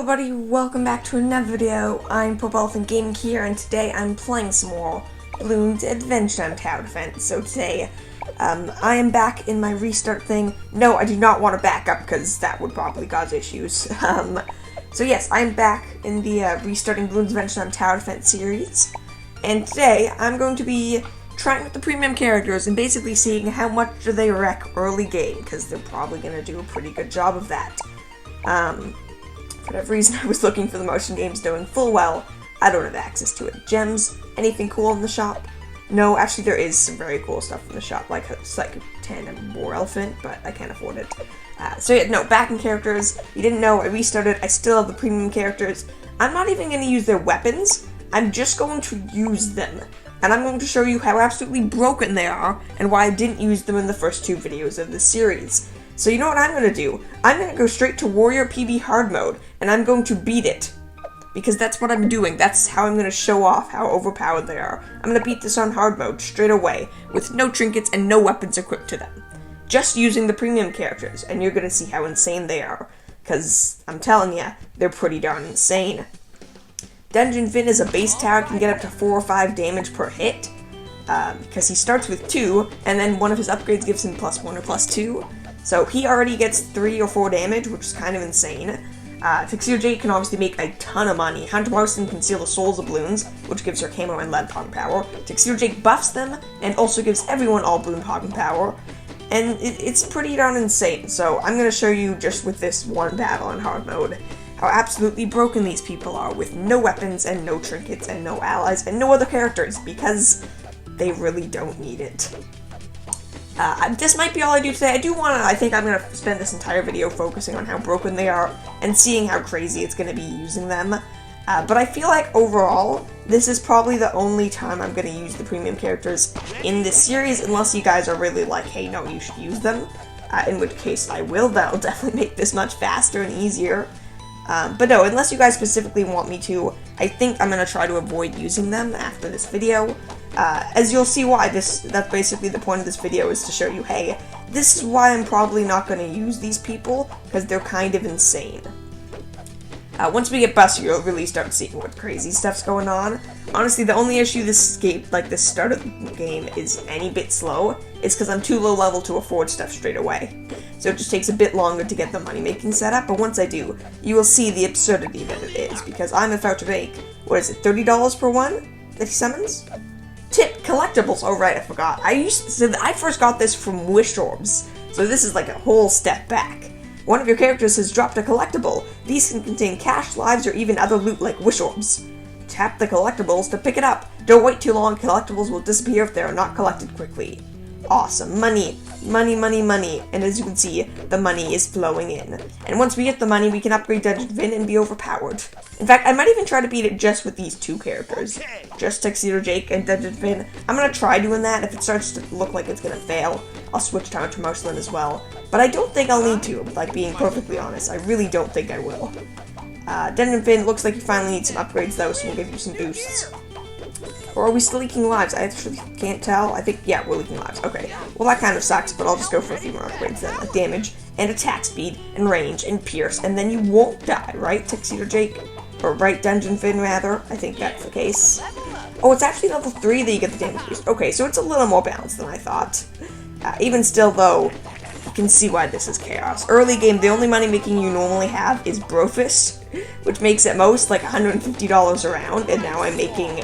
everybody, welcome back to another video. I'm Purple Elephant Gaming here, and today I'm playing some more Bloons Adventure on Tower Defense. So today, I am back in my restart thing. No, I do not want to back up, because that would probably cause issues. So yes, I'm back in the restarting Bloons Adventure on Tower Defense series, and today I'm going to be trying with the premium characters and basically seeing how much do they wreck early game, because they're probably going to do a pretty good job of that. For whatever reason, I was looking for the motion games, knowing full well I don't have access to it. Gems? Anything cool in the shop? No, actually there is some very cool stuff in the shop, like a Psychic 10 and War Elephant, but I can't afford it. So yeah, no, back in characters. You didn't know, I restarted, I still have the premium characters. I'm not even going to use their weapons, I'm just going to use them. And I'm going to show you how absolutely broken they are, and why I didn't use them in the first two videos of this series. So you know what I'm going to do? I'm going to go straight to Warrior PB Hard Mode, and I'm going to beat it. Because that's what I'm doing. That's how I'm going to show off how overpowered they are. I'm going to beat this on Hard Mode straight away, with no trinkets and no weapons equipped to them. Just using the premium characters, and you're going to see how insane they are. Because, I'm telling you, they're pretty darn insane. Dungeon Finn is a base tower, can get up to 4 or 5 damage per hit. Because he starts with 2, and then one of his upgrades gives him +1 or +2. So he already gets 3 or 4 damage, which is kind of insane. Tuxedo Jake can obviously make a ton of money. Hunter Marston can steal the souls of Bloons, which gives her camo and lead pong power. Tuxedo Jake buffs them, and also gives everyone all Bloon pong power. And it's pretty darn insane. So I'm going to show you, just with this one battle in hard mode, how absolutely broken these people are, with no weapons, and no trinkets, and no allies, and no other characters, because they really don't need it. This might be all I do today. I think I'm going to spend this entire video focusing on how broken they are and seeing how crazy it's going to be using them. But I feel like overall, this is probably the only time I'm going to use the premium characters in this series, unless you guys are really like, hey, no, you should use them. In which case I will. That'll definitely make this much faster and easier. But no, unless you guys specifically want me to, I think I'm going to try to avoid using them after this video. As you'll see why, that's basically the point of this video, is to show you, hey, this is why I'm probably not going to use these people, because they're kind of insane. Once we get busted, you'll really start seeing what crazy stuff's going on. Honestly, the only issue this start of the game is any bit slow is because I'm too low level to afford stuff straight away. So it just takes a bit longer to get the money making set up, but once I do, you will see the absurdity that it is, because I'm about to make, what is it, $30 per one that he summons? Tip, collectibles, oh right, I forgot. I first got this from Wish Orbs, so this is like a whole step back. One of your characters has dropped a collectible. These can contain cash, lives, or even other loot like Wish Orbs. Tap the collectibles to pick it up. Don't wait too long, collectibles will disappear if they are not collected quickly. Awesome, money, money, money, money, and as you can see, the money is flowing in. And once we get the money, we can upgrade Dungeon Finn and be overpowered. In fact, I might even try to beat it just with these two characters. Just Tuxedo Jake and Dungeon Finn. I'm gonna try doing that. If it starts to look like it's gonna fail, I'll switch to Hunter Marston as well. But I don't think I'll need to, like being perfectly honest. I really don't think I will. Dungeon Finn looks like you finally need some upgrades though, so we'll give you some boosts. Or are we still leaking lives? I actually can't tell. I think, yeah, we're leaking lives. Okay. Well, that kind of sucks, but I'll just go for a few more upgrades then. Like damage, and attack speed, and range, and pierce, and then you won't die, right, Tuxedo Jake? Or right, Dungeon Finn, rather? I think that's the case. Oh, it's actually level 3 that you get the damage boost. Okay, so it's a little more balanced than I thought. Even still, though, you can see why this is chaos. Early game, the only money making you normally have is Brofist, which makes at most like $150 a round, and now I'm making,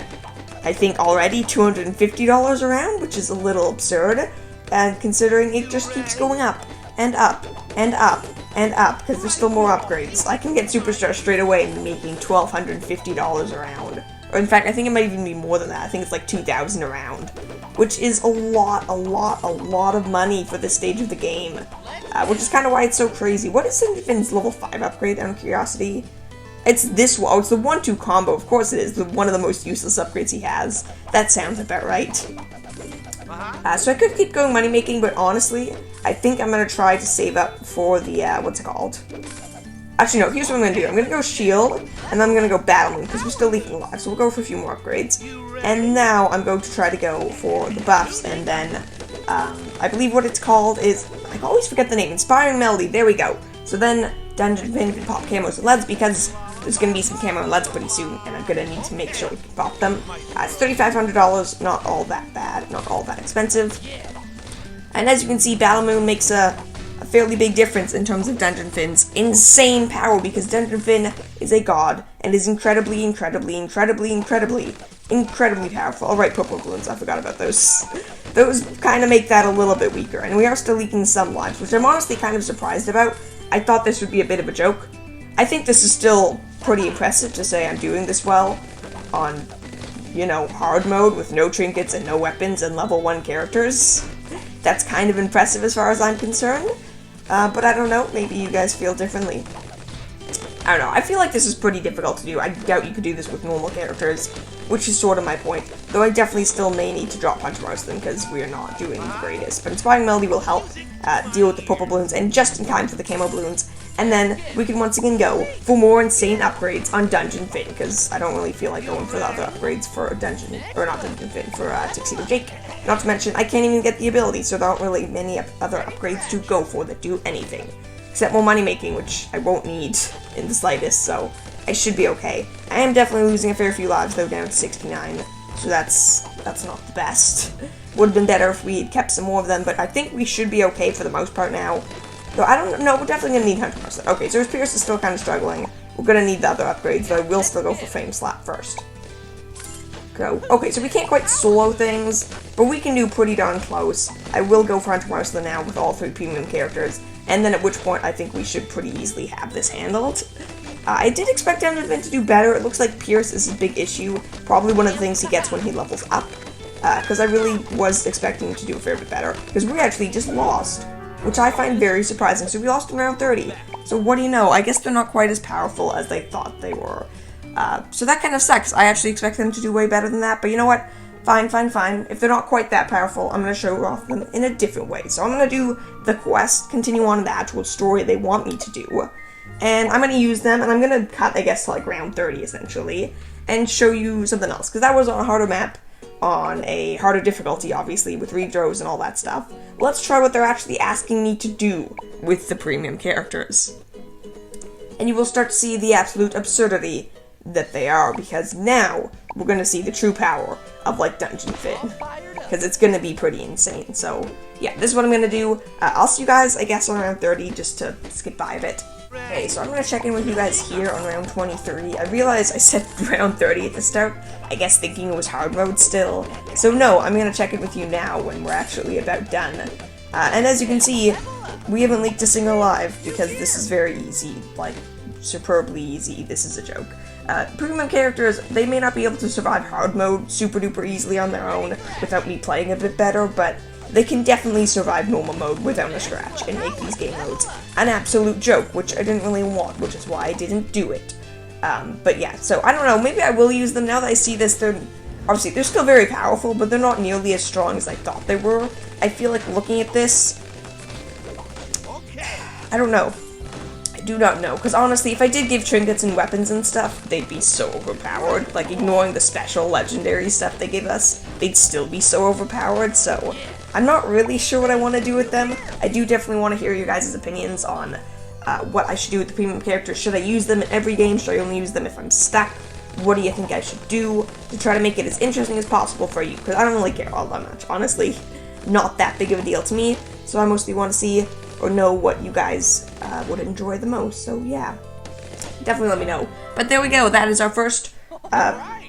I think, already $250 a round, which is a little absurd, and considering it just keeps going up, and up, and up, and up, because there's still more upgrades. I can get Superstar straight away and be making $1,250 a round. Or in fact, I think it might even be more than that. I think it's like $2,000 a round, which is a lot of money for this stage of the game, which is kind of why it's so crazy. What is Finn's level 5 upgrade, out of curiosity? It's this one. Oh, it's the 1-2 combo. Of course it is. One of the most useless upgrades he has. That sounds about right. So I could keep going money making, but honestly, I think I'm going to try to save up for the, what's it called? Actually, no, here's what I'm going to do. I'm going to go shield, and then I'm going to go battling, because we're still leaking lives, so we'll go for a few more upgrades. And now I'm going to try to go for the buffs, and then, I believe what it's called is, I always forget the name, Inspiring Melody, there we go. So then, Dungeon Finn can pop camos and leads, because there's going to be some camo LEDs pretty soon, and I'm going to need to make sure we can pop them. It's $3,500, not all that bad, not all that expensive. And as you can see, Battle Moon makes a fairly big difference in terms of Dungeon Finn's insane power, because Dungeon Finn is a god, and is incredibly powerful. Alright, purple balloons, I forgot about those. Those kind of make that a little bit weaker, and we are still leaking some lives, which I'm honestly kind of surprised about. I thought this would be a bit of a joke. I think this is still pretty impressive to say I'm doing this well on, you know, hard mode with no trinkets and no weapons and level 1 characters. That's kind of impressive as far as I'm concerned. But I don't know, maybe you guys feel differently. I don't know, I feel like this is pretty difficult to do. I doubt you could do this with normal characters, which is sort of my point. Though I definitely still may need to drop punch most of them, because we are not doing the greatest. But Inspiring Melody will help deal with the purple balloons, and just in time for the camo balloons. And then we can once again go for more insane upgrades on Dungeon Finn, because I don't really feel like going for the other upgrades for Dungeon, or not Dungeon Finn, for Tuxedo Jake. Not to mention, I can't even get the ability, so there aren't really many other upgrades to go for that do anything. Except more money making, which I won't need in the slightest, so I should be okay. I am definitely losing a fair few lives, though, down to 69, so that's not the best. Would have been better if we had kept some more of them, but I think we should be okay for the most part now. Though I don't know, we're definitely going to need 100%. Okay, so his Pierce is still kind of struggling. We're going to need the other upgrades, but I will still go for Frame Slap first. Go. Okay, so we can't quite solo things, but we can do pretty darn close. I will go for Hunter Marcella now with all 3 premium characters, and then at which point I think we should pretty easily have this handled. I did expect Dungeon Finn to do better. It looks like Pierce is a big issue, probably one of the things he gets when he levels up, because I really was expecting him to do a fair bit better, because we actually just lost, which I find very surprising. So we lost in round 30, so what do you know, I guess they're not quite as powerful as they thought they were. So that kind of sucks. I actually expect them to do way better than that, but you know what? Fine. If they're not quite that powerful, I'm going to show off them in a different way. So I'm going to do the quest, continue on the actual story they want me to do, and I'm going to use them, and I'm going to cut, I guess, to like round 30, essentially, and show you something else, because that was on a harder map, on a harder difficulty, obviously, with rethrows and all that stuff. Let's try what they're actually asking me to do with the premium characters. And you will start to see the absolute absurdity that they are, because now we're going to see the true power of, like, Dungeon Finn, because it's going to be pretty insane. So yeah, this is what I'm going to do. I'll see you guys, I guess, on round 30, just to skip by a bit. Okay, so I'm going to check in with you guys here on round 23. I realized I said round 30 at the start, I guess thinking it was hard mode still. So no, I'm going to check in with you now when we're actually about done. And as you can see, we haven't leaked a single live, because this is very easy, like, superbly easy. This is a joke. Premium characters, they may not be able to survive hard mode super duper easily on their own without me playing a bit better, but they can definitely survive normal mode without a scratch and make these game modes an absolute joke, which I didn't really want, which is why I didn't do it. But yeah, so I don't know, maybe I will use them now that I see this. Obviously, they're still very powerful, but they're not nearly as strong as I thought they were. I feel like looking at this, I don't know. I do not know, because honestly, if I did give trinkets and weapons and stuff, they'd be so overpowered. Like, ignoring the special legendary stuff they give us, they'd still be so overpowered, so I'm not really sure what I want to do with them. I do definitely want to hear your guys' opinions on what I should do with the premium characters. Should I use them in every game? Should I only use them if I'm stuck? What do you think I should do to try to make it as interesting as possible for you? Because I don't really care all that much, honestly. Not that big of a deal to me, so I mostly want to see or know what you guys would enjoy the most, so yeah. Definitely let me know. But there we go, that is our first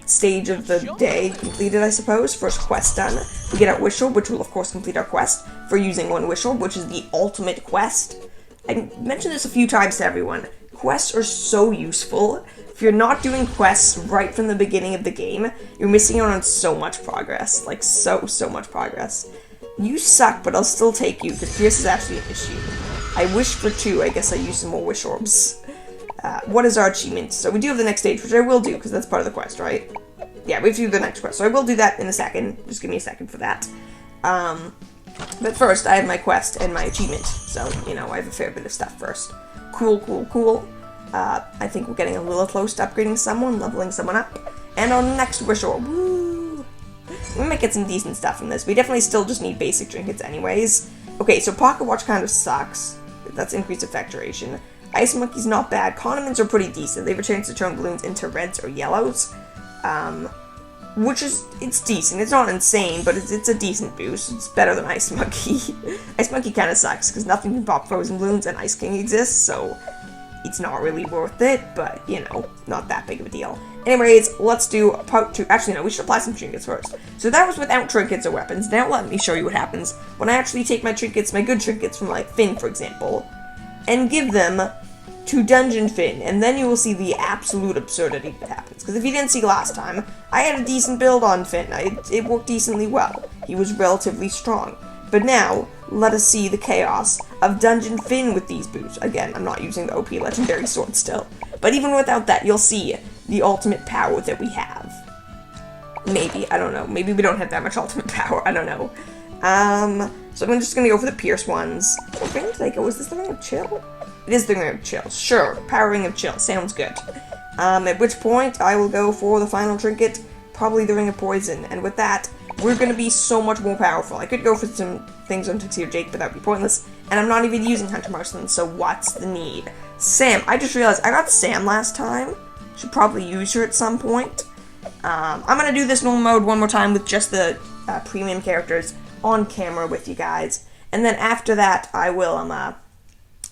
stage of the day completed, I suppose. First quest done. We get our wish orb, which will of course complete our quest for using one wish orb, which is the ultimate quest. I mentioned this a few times to everyone. Quests are so useful. If you're not doing quests right from the beginning of the game, you're missing out on so much progress. Like, so much progress. You suck, but I'll still take you, because Pierce is actually an issue. I wish for 2, I guess I use some more wish orbs. What is our achievement? So we do have the next stage, which I will do, because that's part of the quest, right? Yeah, we have to do the next quest, so I will do that in a second. Just give me a second for that. But first, I have my quest and my achievement, so, you know, I have a fair bit of stuff first. Cool. I think we're getting a little close to upgrading someone, leveling someone up. And our next wish orb, woo! We might get some decent stuff from this. We definitely still just need basic trinkets anyways. Okay, so Pocket Watch kind of sucks. That's increased effect duration. Ice Monkey's not bad. Condiments are pretty decent. They have a chance to turn balloons into reds or yellows. Which is, it's decent. It's not insane, but it's a decent boost. It's better than Ice Monkey. Ice Monkey kind of sucks, because nothing can pop frozen balloons, and Ice King exists, so it's not really worth it, but, you know, not that big of a deal. Anyways, let's do part 2. Actually, no, we should apply some trinkets first. So that was without trinkets or weapons. Now let me show you what happens when I actually take my trinkets, my good trinkets from, like, Finn, for example, and give them to Dungeon Finn, and then you will see the absolute absurdity that happens. Because if you didn't see last time, I had a decent build on Finn. It worked decently well. He was relatively strong. But now, let us see the chaos of Dungeon Finn with these boots. Again, I'm not using the OP Legendary Sword still. But even without that, you'll see the ultimate power that we have. Maybe, I don't know. Maybe we don't have that much ultimate power, I don't know. So I'm just gonna go for the Pierce ones. What ring did I go? Is this the Ring of Chill? It is the Ring of Chill. Sure, Power Ring of Chill. Sounds good. At which point, I will go for the final trinket, probably the Ring of Poison. And with that, we're gonna be so much more powerful. I could go for some things on Tuxedo Jake, but that would be pointless. And I'm not even using Hunter Marksman, so what's the need? Sam, I just realized I got Sam last time. Should probably use her at some point. I'm gonna do this normal mode one more time with just the premium characters on camera with you guys. And then after that, I will,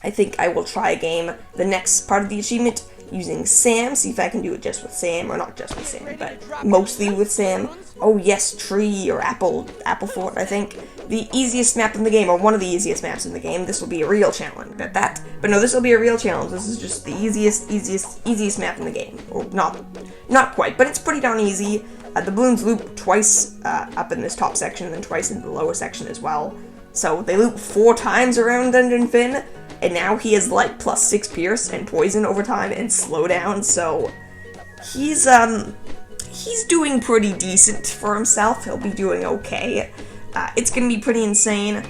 I think I will try a game, the next part of the achievement, using Sam, see if I can do it just with Sam, or not just with Sam, but mostly with Sam. Oh yes, Tree, or Apple Fort, I think. The easiest map in the game, or one of the easiest maps in the game. This will be a real challenge, bet that. But no, this will be a real challenge. This is just the easiest map in the game. Or not quite, but it's pretty darn easy. The balloons loop twice up in this top section, and then twice in the lower section as well. So they loop 4 times around Dungeon Finn, and now he is like +6 Pierce and Poison over time and Slowdown, so he's doing pretty decent for himself. He'll be doing okay. It's gonna be pretty insane.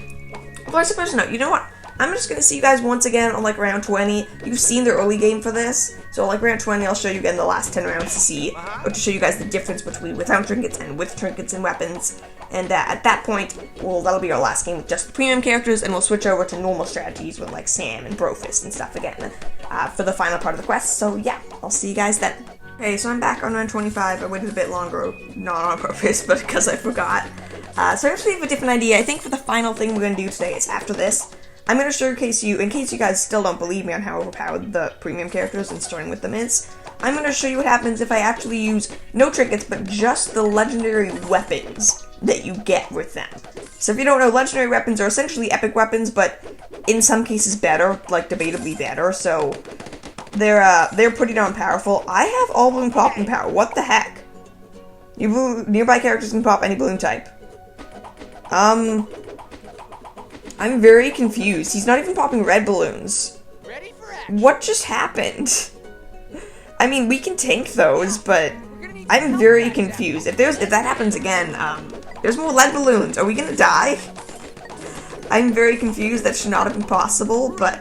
Well, I suppose no, you know what? I'm just gonna see you guys once again on like round 20. You've seen the early game for this, so like round 20 I'll show you again the last 10 rounds to see, or to show you guys the difference between without trinkets and with trinkets and weapons. And at that point, well, that'll be our last game with just the premium characters, and we'll switch over to normal strategies with like Sam and Brofist and stuff again for the final part of the quest. So yeah, I'll see you guys then. Okay, so I'm back on round 25. I waited a bit longer, not on purpose, but because I forgot. So I actually have a different idea. I think for the final thing we're going to do today is after this, I'm going to showcase you, in case you guys still don't believe me on how overpowered the premium characters and starting with them is, I'm going to show you what happens if I actually use no trinkets, but just the legendary weapons that you get with them. So if you don't know, legendary weapons are essentially epic weapons, but in some cases better, like debatably better, so they're pretty darn powerful. I have all balloon popping power, what the heck? Nearby characters can pop any balloon type. I'm very confused. He's not even popping red balloons. What just happened? I mean, we can tank those, but I'm very confused. If that happens again, there's more lead balloons. Are we gonna die? I'm very confused. That should not have been possible, but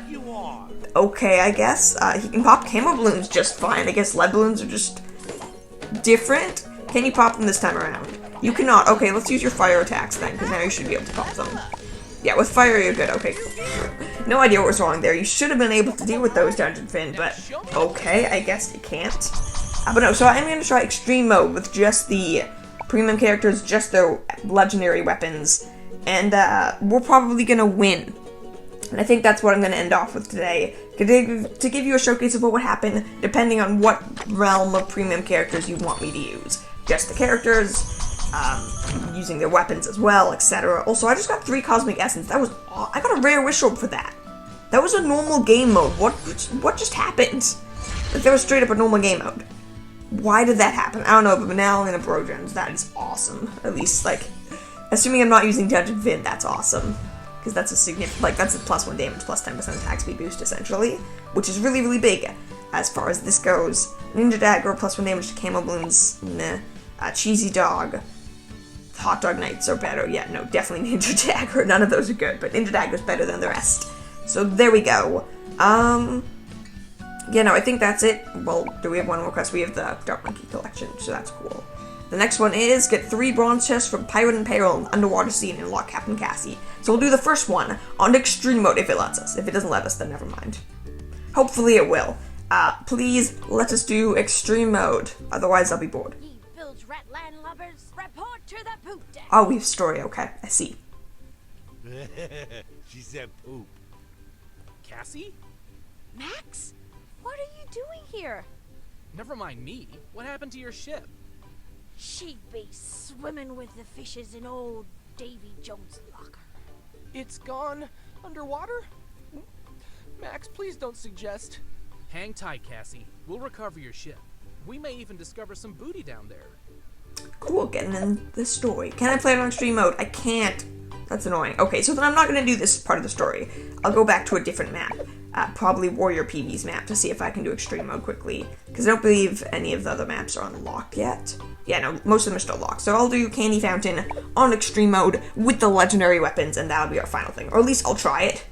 okay, I guess. He can pop camo balloons just fine. I guess lead balloons are just different. Can you pop them this time around? You cannot. Okay, let's use your fire attacks then, because now you should be able to pop them. Yeah, with fire you're good. Okay, cool. No idea what was wrong there. You should have been able to deal with those, Dungeon Finn, but okay, I guess you can't. But no, so I'm going to try extreme mode with just the premium characters, just their legendary weapons, and we're probably going to win. And I think that's what I'm going to end off with today, to give you a showcase of what would happen depending on what realm of premium characters you want me to use. Just the characters, using their weapons as well, etc. Also, I just got 3 Cosmic Essence. I got a rare wish orb for that. That was a normal game mode. What just happened? Like, that was straight up a normal game mode. Why did that happen? I don't know, but now in a Brogens, that is awesome. At least, like, assuming I'm not using Dungeon Finn, that's awesome. Because that's a significant, like, that's a +1 damage, +10% attack speed boost, essentially. Which is really, really big, as far as this goes. Ninja Dagger, +1 damage to Camo Balloons, meh. Cheesy Dog. Hot Dog Knights are better. Yeah, no, definitely Ninja Dagger. None of those are good, but Ninja Dagger's better than the rest. So there we go. Yeah, no, I think that's it. Well, do we have one more quest? We have the Dark Monkey Collection, so that's cool. The next one is get 3 bronze chests from Pirate and Peril in Underwater Scene and lock Captain Cassie. So we'll do the first one on extreme mode if it lets us. If it doesn't let us, then never mind. Hopefully it will. Please let us do extreme mode, otherwise I'll be bored. Ye bilge rat landlubbers, report to the poop deck. Oh, we have story, okay, I see. She said poop. Cassie? Max, what are you doing here? Never mind me. What happened to your ship? She'd be swimming with the fishes in old Davy Jones' locker. It's gone underwater? Max, please don't suggest. Hang tight, Cassie. We'll recover your ship. We may even discover some booty down there. Cool, getting in the story. Can I play it on extreme mode? I can't. That's annoying. Okay, so then I'm not going to do this part of the story. I'll go back to a different map. Probably Warrior PB's map to see if I can do extreme mode quickly. Because I don't believe any of the other maps are unlocked yet. Yeah, no, most of them are still locked. So I'll do Candy Fountain on extreme mode with the legendary weapons, and that'll be our final thing. Or at least I'll try it.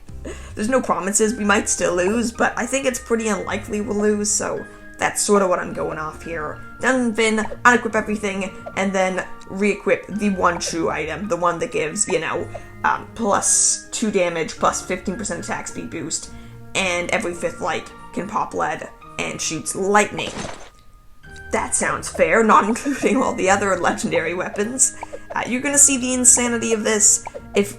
There's no promises. We might still lose, but I think it's pretty unlikely we'll lose, so that's sort of what I'm going off here. Dungeon Fin, unequip everything, and then re-equip the one true item, the one that gives, you know, plus 2 damage, plus 15% attack speed boost, and every 5th light can pop lead and shoots lightning. That sounds fair, not including all the other legendary weapons. You're gonna see the insanity of this.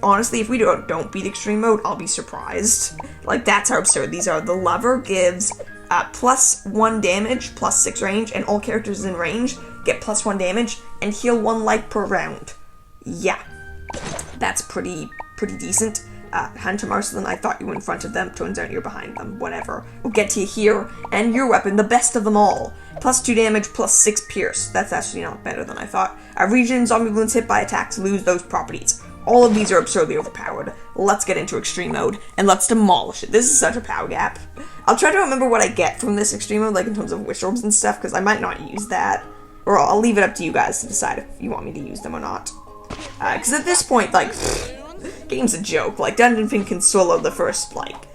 Honestly, if we don't beat extreme mode, I'll be surprised. Like, that's how absurd these are. The lever gives plus 1 damage, plus 6 range, and all characters in range get plus 1 damage and heal 1 life per round. Yeah, that's pretty decent. Hunter Marcelin, I thought you were in front of them, turns out you're behind them, whatever. We'll get to you here, and your weapon, the best of them all. Plus 2 damage, plus 6 pierce. That's actually not better than I thought. Region zombie balloons hit by attacks lose those properties. All of these are absurdly overpowered. Let's get into extreme mode, and let's demolish it. This is such a power gap. I'll try to remember what I get from this extreme mode, like in terms of wish orbs and stuff, because I might not use that. Or I'll leave it up to you guys to decide if you want me to use them or not. Because at this point, like, game's a joke. Like, Dungeon Fin can solo the first, like,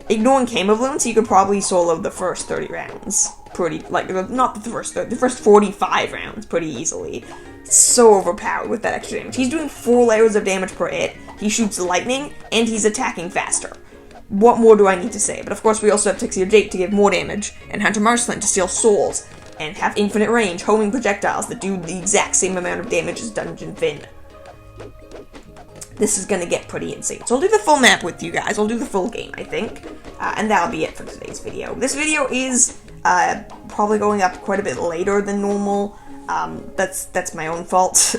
ignoring Camo Bloons, he could probably solo the first 30 rounds. Not the first 30, the first 45 rounds pretty easily. So overpowered with that extra damage. He's doing 4 layers of damage per hit, he shoots lightning, and he's attacking faster. What more do I need to say? But of course we also have Tixie Jake to give more damage, and Hunter Marcelin to steal souls, and have infinite range, homing projectiles that do the exact same amount of damage as Dungeon Fin. This is gonna get pretty insane. So I'll do the full map with you guys, I'll do the full game, I think. And that'll be it for today's video. This video is probably going up quite a bit later than normal. That's my own fault.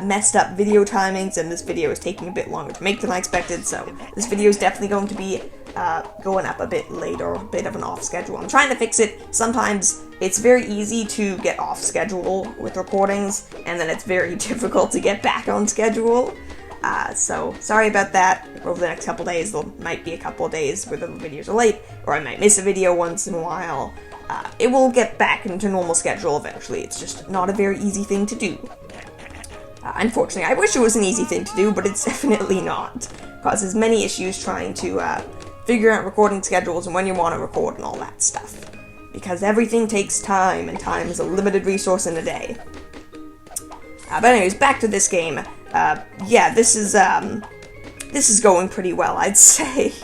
Messed up video timings, and this video is taking a bit longer to make than I expected, so this video is definitely going to be going up a bit later, a bit of an off schedule. I'm trying to fix it. Sometimes it's very easy to get off schedule with recordings, and then it's very difficult to get back on schedule. So sorry about that. Over the next couple days, there might be a couple of days where the videos are late, or I might miss a video once in a while. It will get back into normal schedule eventually. It's just not a very easy thing to do. Unfortunately, I wish it was an easy thing to do, but it's definitely not. It causes many issues trying to figure out recording schedules and when you want to record and all that stuff. Because everything takes time, and time is a limited resource in a day. But anyways, back to this game. Yeah, this is going pretty well, I'd say.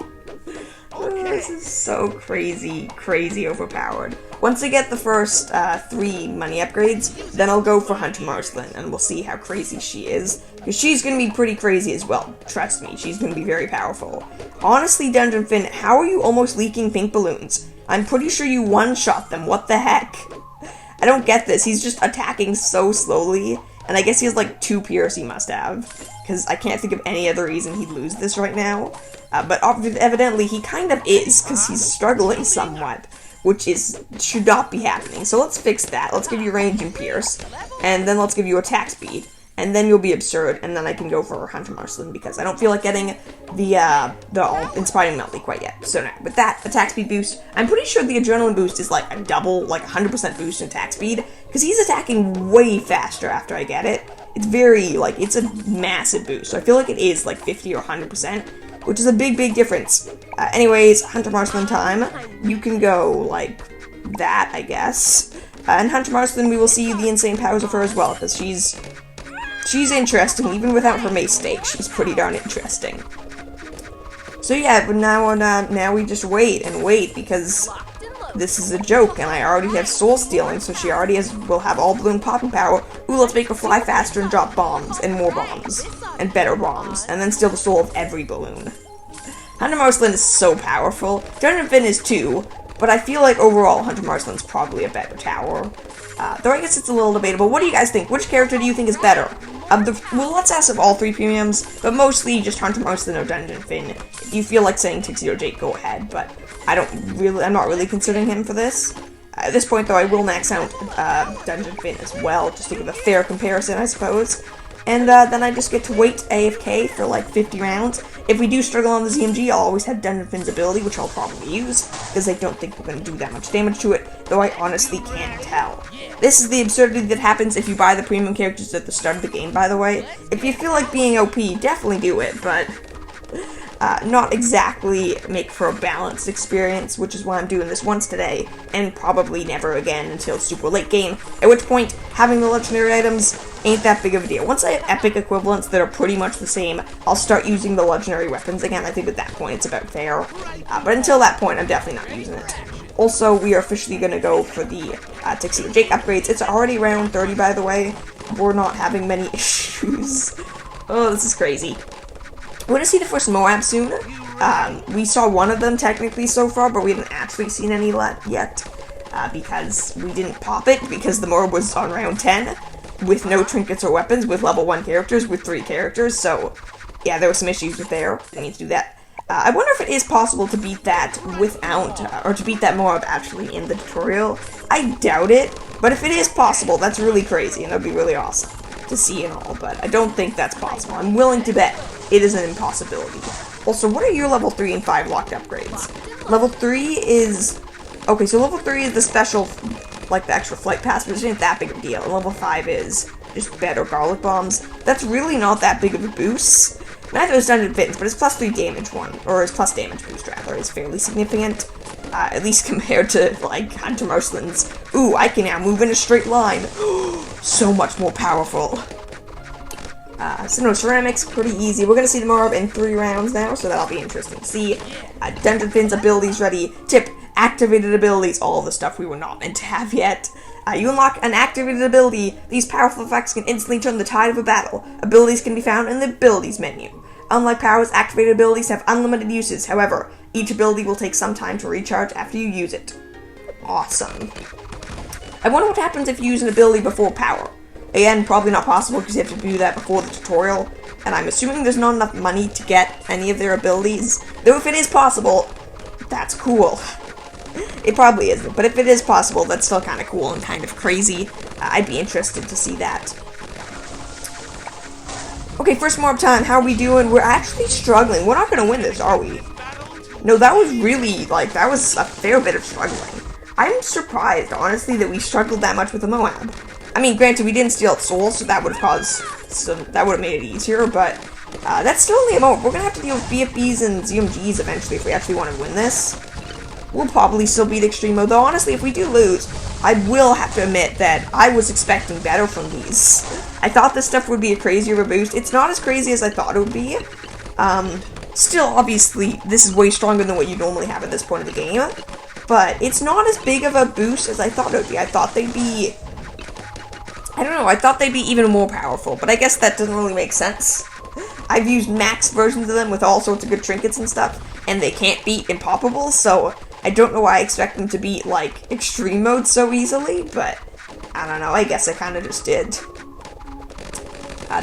This is so crazy overpowered. Once I get the first 3 money upgrades, then I'll go for Hunter Marcelin, and we'll see how crazy she is. Because she's gonna be pretty crazy as well. Trust me, she's gonna be very powerful. Honestly, Dungeon Fin, how are you almost leaking pink balloons? I'm pretty sure you one-shot them, what the heck? I don't get this, he's just attacking so slowly, and I guess he has like 2 pierce he must have. Because I can't think of any other reason he'd lose this right now. But evidently he kind of is, because he's struggling somewhat, which should not be happening. So let's fix that. Let's give you range and pierce, and then let's give you attack speed, and then you'll be absurd, and then I can go for Hunter Marcelin, because I don't feel like getting the Inspiring Melty quite yet. So now, with that attack speed boost, I'm pretty sure the adrenaline boost is like a double, like 100% boost in attack speed, because he's attacking way faster after I get it. It's it's a massive boost, so I feel like it is like 50 or 100%, which is a big difference. Anyways, Hunter Marcelin time. You can go like that, I guess. And Hunter Marcelin, we will see the insane powers of her as well, because she's interesting. Even without her mace stake, she's pretty darn interesting. So yeah, but now we just wait and wait because this is a joke, and I already have soul stealing, so she already will have all balloon popping power. Ooh, let's make her fly faster and drop bombs, and more bombs, and better bombs, and then steal the soul of every balloon. Hunter Marceline is so powerful. Dungeon Finn is too, but I feel like overall Hunter Marceline's probably a better tower. Though I guess it's a little debatable. What do you guys think? Which character do you think is better? Well, let's ask of all three premiums, but mostly just Hunter Marceline or Dungeon Finn. If you feel like saying Tuxedo Jake, go ahead, but I'm not really considering him for this. At this point, though, I will max out Dungeon Finn as well, just to give a fair comparison, I suppose. And then I just get to wait AFK for like 50 rounds. If we do struggle on the ZMG, I'll always have Dungeon Finn's ability, which I'll probably use, because I don't think we're going to do that much damage to it, though I honestly can't tell. This is the absurdity that happens if you buy the premium characters at the start of the game, by the way. If you feel like being OP, definitely do it, but not exactly make for a balanced experience, which is why I'm doing this once today, and probably never again until super late game, at which point, having the legendary items ain't that big of a deal. Once I have epic equivalents that are pretty much the same, I'll start using the legendary weapons again. I think at that point it's about fair, but until that point, I'm definitely not using it. Also, we are officially going to go for the Tuxedo Jake upgrades. It's already round 30, by the way. We're not having many issues. Oh, this is crazy. We're going to see the first Moab soon. We saw one of them technically so far, but we haven't actually seen any yet. Because we didn't pop it, because the Moab was on round 10, with no trinkets or weapons, with level 1 characters, with 3 characters, so yeah, there were some issues with there. I need to do that. I wonder if it is possible to beat that without, or to beat that Moab actually in the tutorial. I doubt it, but if it is possible, that's really crazy, and that would be really awesome to see and all, but I don't think that's possible. I'm willing to bet it is an impossibility. Also, what are your level 3 and 5 locked upgrades? Level 3 is... Okay, so level 3 is the special, like the extra flight pass, but it isn't that big of a deal. And level 5 is just better garlic bombs. That's really not that big of a boost. Neither is Dungeon Finn's, but its plus 3 damage one, or its plus damage boost rather, is fairly significant. At least compared to, like, Hunter Marceline's. Ooh, I can now move in a straight line. So much more powerful. So no, ceramics, pretty easy. We're gonna see the Moab in 3 rounds now, so that'll be interesting to see. Dungeon Finn's abilities ready. Tip, activated abilities, all the stuff we were not meant to have yet. You unlock an activated ability. These powerful effects can instantly turn the tide of a battle. Abilities can be found in the abilities menu. Unlike powers, activated abilities have unlimited uses. However, each ability will take some time to recharge after you use it. Awesome. I wonder what happens if you use an ability before power. Again, probably not possible because you have to do that before the tutorial, and I'm assuming there's not enough money to get any of their abilities. Though if it is possible, that's cool. It probably isn't, but if it is possible, that's still kind of cool and kind of crazy. I'd be interested to see that. Okay, first Moab time. How are we doing? We're actually struggling. We're not going to win this, are we? No, that was really, that was a fair bit of struggling. I'm surprised, honestly, that we struggled that much with the Moab. I mean, granted, we didn't steal its soul, so that would have that would have made it easier, but that's still only a Moab. We're going to have to deal with BFBs and ZMGs eventually if we actually want to win this. We'll probably still beat Extreme Mode, though honestly, if we do lose, I will have to admit that I was expecting better from these. I thought this stuff would be a crazier of a boost. It's not as crazy as I thought it would be. Still, obviously, this is way stronger than what you normally have at this point of the game. But it's not as big of a boost as I thought it would be. I thought they'd be... I don't know, I thought they'd be even more powerful, but I guess that doesn't really make sense. I've used max versions of them with all sorts of good trinkets and stuff, and they can't beat Impoppables, so I don't know why I expect them to beat, like, Extreme Mode so easily, but I don't know, I guess I kind of just did.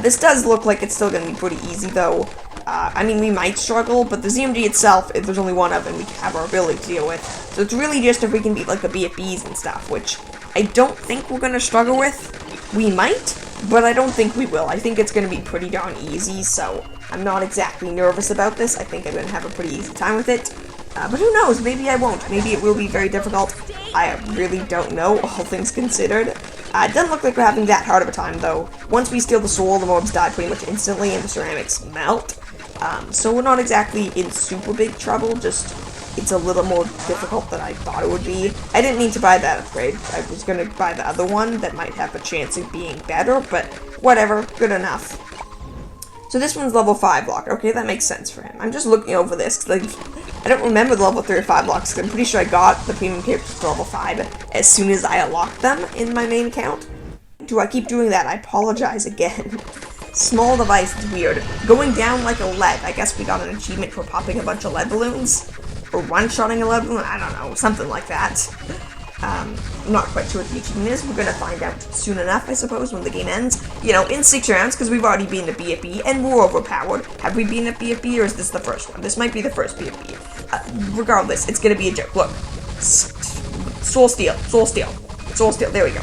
This does look like it's still going to be pretty easy, though. I mean, we might struggle, but the ZMG itself, if there's only one of them, we have our ability to deal with. So it's really just if we can beat, like, the BFBs and stuff, which I don't think we're going to struggle with. We might, but I don't think we will. I think it's going to be pretty darn easy, so I'm not exactly nervous about this. I think I'm going to have a pretty easy time with it. But who knows? Maybe I won't. Maybe it will be very difficult. I really don't know, all things considered. It doesn't look like we're having that hard of a time, though. Once we steal the soul, the mobs die pretty much instantly, and the ceramics melt. So we're not exactly in super big trouble, just it's a little more difficult than I thought it would be. I didn't mean to buy that upgrade. I was going to buy the other one that might have a chance of being better, but whatever, good enough. So this one's level 5 block. Okay, that makes sense for him. I'm just looking over this, because I don't remember the level 3 or 5 blocks, because I'm pretty sure I got the premium characters to level 5 as soon as I unlocked them in my main account. Do I keep doing that? I apologize again. Small device is weird. Going down like a lead. I guess we got an achievement for popping a bunch of lead balloons. Or one-shotting a lead balloon. I don't know. Something like that. I'm not quite sure what the achievement is. We're gonna find out soon enough, I suppose, when the game ends. You know, in 6 rounds, because we've already been to BFB, and we're overpowered. Have we been at BFB, or is this the first one? This might be the first BFB. Regardless, it's gonna be a joke. Look. Soul Steal. Soul Steal. Soul Steal. There we go.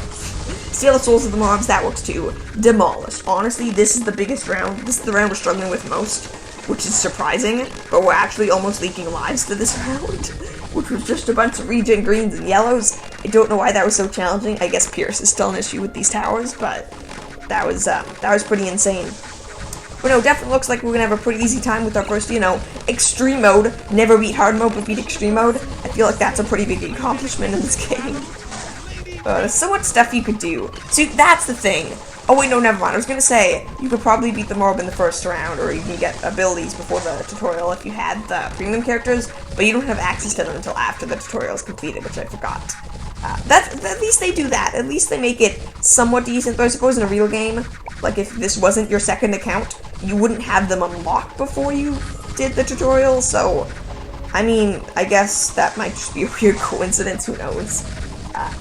Steal the souls of the mobs. That works too. Demolish. Honestly, this is the biggest round. This is the round we're struggling with most, which is surprising, but we're actually almost leaking lives to this round, which was just a bunch of regen greens and yellows. I don't know why that was so challenging. I guess Pierce is still an issue with these towers, but that was pretty insane. But no, definitely looks like we're gonna have a pretty easy time with our first, you know, extreme mode. Never beat hard mode, but beat extreme mode. I feel like that's a pretty big accomplishment in this game. There's so much stuff you could do. See, that's the thing. Oh wait, no, never mind. I was gonna say, you could probably beat the mob in the first round, or you can get abilities before the tutorial if you had the premium characters, but you don't have access to them until after the tutorial is completed, which I forgot. At least they do that. At least they make it somewhat decent, though I suppose in a real game, like if this wasn't your second account, you wouldn't have them unlocked before you did the tutorial, so, I mean, I guess that might just be a weird coincidence, who knows.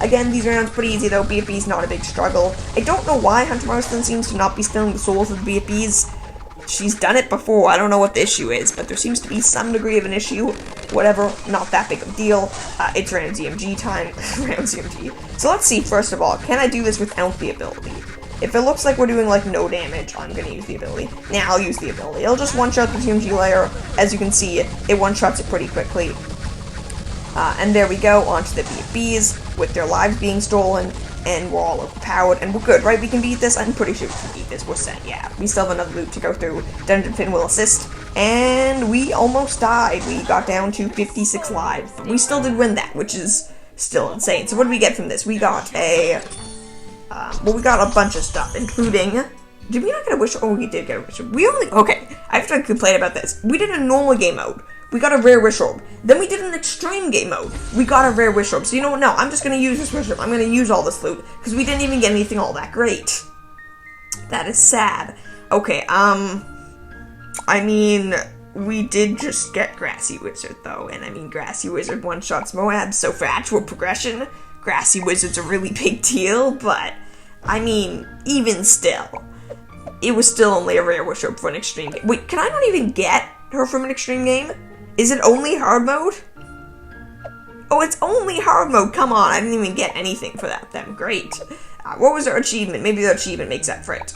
Again, these rounds pretty easy though. BFB's not a big struggle. I don't know why Hunter Marston seems to not be stealing the souls of the BFBs. She's done it before. I don't know what the issue is, but there seems to be some degree of an issue. Whatever, not that big of a deal. It's Ramsey MG time. Ramsey MG. So let's see, first of all, can I do this without the ability? If it looks like we're doing like no damage, I'm gonna use the ability. Now I'll use the ability. It'll just one-shot the TMG layer. As you can see, it one-shots it pretty quickly. And there we go, onto the BFBs, with their lives being stolen, and we're all overpowered, and we're good, right? We can beat this? I'm pretty sure we can beat this. We're set, yeah. We still have another loop to go through. Dungeon Finn will assist, and we almost died. We got down to 56 lives, but we still did win that, which is still insane. So what did we get from this? We got a, well, we got a bunch of stuff, including... Did we not get a wish? Oh, we did get a wish. We only... Okay, I have to complain about this. We did a normal game mode. We got a rare wish orb. Then we did an extreme game mode. We got a rare wish orb. So you know what? No, I'm just going to use this wish orb. I'm going to use all this loot. Because we didn't even get anything all that great. That is sad. Okay, I mean, we did just get Grassy Wizard, though. And I mean, Grassy Wizard one-shots Moab. So for actual progression, Grassy Wizard's a really big deal. But, I mean, even still, it was still only a rare wish orb for an extreme game. Wait, can I not even get her from an extreme game? Is it only hard mode? Oh, it's only hard mode. Come on, I didn't even get anything for that then. Great. What was our achievement? Maybe the achievement makes up for it.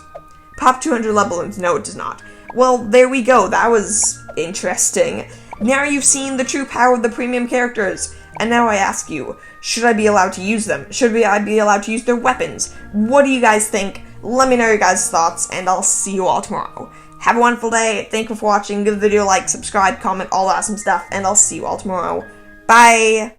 Pop 200 level balloons. No, it does not. Well, there we go. That was interesting. Now you've seen the true power of the premium characters. And now I ask you, should I be allowed to use them? Should I be allowed to use their weapons? What do you guys think? Let me know your guys' thoughts, and I'll see you all tomorrow. Have a wonderful day. Thank you for watching. Give the video a like, subscribe, comment, all that awesome stuff, and I'll see you all tomorrow. Bye!